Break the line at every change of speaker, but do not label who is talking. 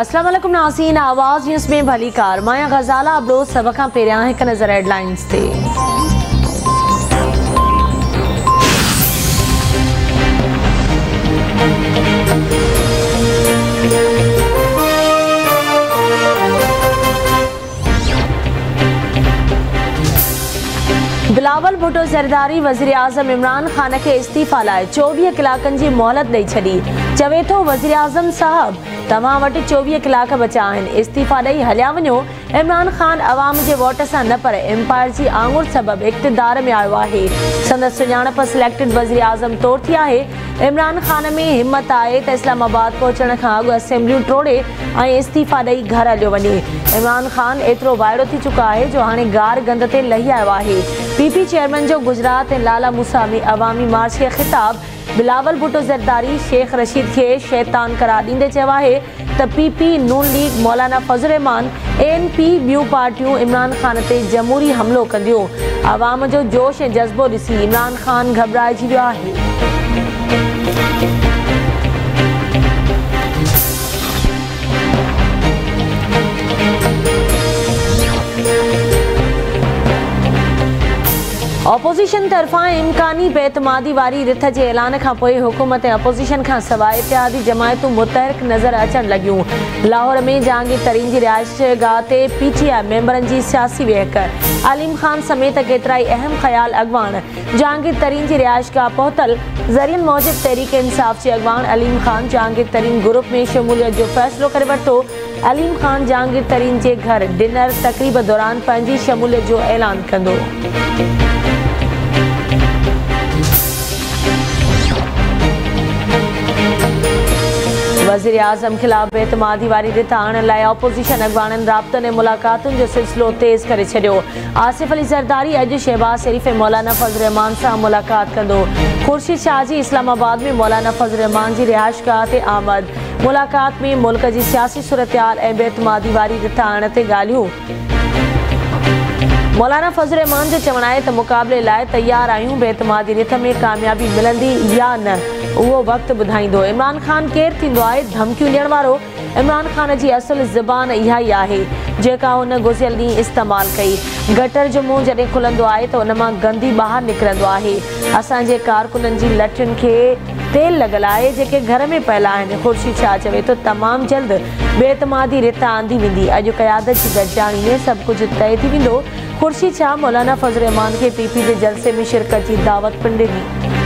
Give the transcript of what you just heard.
अस्सलाम वालेकुम नाज़रीन, आवाज़ न्यूज़ में भली कार माया गजाला अबलोज सब खां पहिरियां हिकु नज़र हेडलाइंस ते। बिलावल भुट्टो ज़रदारी वज़ीर आज़म इमरान खान के इस्तीफ़ा लाइ 24 कलाकनि जी मोहलत ॾेई छॾी। चवे थो वज़ीर आज़म साहब तव्हां वटि 24 कलाक बचा आहिनि, इस्तीफ़ा ॾेई हलिया वञो। इमरान खान अवाम जे वोट सां न पर एम्पायर जी आङुर सबबि इक़्तिदार में आयो आहे। संदसि सुञाणप सिलेक्टेड वज़ीर आज़म तौरु थी आहे। इमरान खान में हिम्मत आहे त इस्लामाबाद पहुचण खां अॻु असेंबलियूं टोड़े ऐं इस्तीफ़ा ॾेई घर हलियो वञे। इमरान खान एतिरो वाइड़ो थी चुका आहे जो हाणे गार गंद ते लही आयो आहे। पीपी चेयरमैन जो गुजरात ऐं लाला मूसा में अवामी मार्च खे ख़िताब। बिलावल भुट्टो ज़रदारी शेख रशीद के शैतान करार ॾींदे चयो आहे त पीपी, नून लीग, मौलाना फज़ल रहमान, ANP ॿियूं पार्टियूं इमरान खान ते जमहूरी हमलो कंदियूं। अवाम जो जोश ऐं जज़्बो ॾिसी इमरान खान घबराइजी वियो आहे। ऑपोजिशन तरफां इम्कानी बेतमादी वारी रिथ जे ऐलान खां पोइ हुकूमत ऐं अपोजिशन खां सवाइ इत्तेहादी जमायतूं मुतहरिक नज़र अचण लॻियूं। लाहौर में जहांगीर तरीन जी रिहाइशगाह ते PTI मेंबरनि जी सियासी वेहक। अलीम खान समेत केतिराई अहम ख़याल अॻवान जहांगीर तरीन जी रिहाइशगाह पहुतल। ज़रियनि मूजिब तहरीक इंसाफ़ जे अॻवान अलीम खान जहांगीर तरीन ग्रुप में शमूलियत जो फ़ैसिलो करे वरितो। अलीम खान जहांगीर तरीन जे घर डिनर तक़रीब दौरान पंहिंजी शमूलियत जो ऐलान कंदो। वज़ीर आज़म ख़िलाफ़ बेतमादी वारी रिथ आणण लाइ ऑपोजिशन अॻवाननि राब्तनि ऐं मुलाक़ातुनि जो सिलसिलो तेज़ करे छॾियो। आसिफ अली ज़रदारी अॼु शहबाज शरीफ़ ऐं मौलाना फज़ल रहमान सां मुलाक़ात कंदो। खुर्शीद शाह जी इस्लामाबाद में मौलाना फज़ल रहमान जी रिहाइशगाह ते आमद। मुलाक़ात में मुल्क जी सियासी सूरतहाल ऐं बेतमादी वारी रिथ आणण ते ॻाल्हियूं। मौलाना फज़ल रहमान जो चवणु आहे त मुक़ाबले लाइ तयारु आहियूं। बेतमादी रिथ में कामयाबी मिलंदी या न उहो वक़्तु ॿुधाईंदो। इमरान खान केरु थींदो आहे धमकियूं ॾियण वारो? इमरान खान जी असुल ज़बान इहा ई आहे जेका हुन गुज़िरियल ॾींहुं इस्तेमालु कई। गटर जो मुंहुं जॾहिं खुलंदो आहे त उन मां गंदी ॿाहिरि निकिरंदो आहे। असांजे कारकुननि जी लठियुनि खे तेल लॻल आहे जेके घर में पियल आहिनि। खुर्शीद शाह चवे थो तमामु जल्द बेतमादी रिथ आंदी वेंदी। अॼु क़यादत जी गॾिजाणी में सभु कुझु तइ थी वेंदो। खुर्शीद शाह मौलाना फज़ल रहमान खे PP जे जलसे में शिरकत जी दावत पिणु ॾिनी।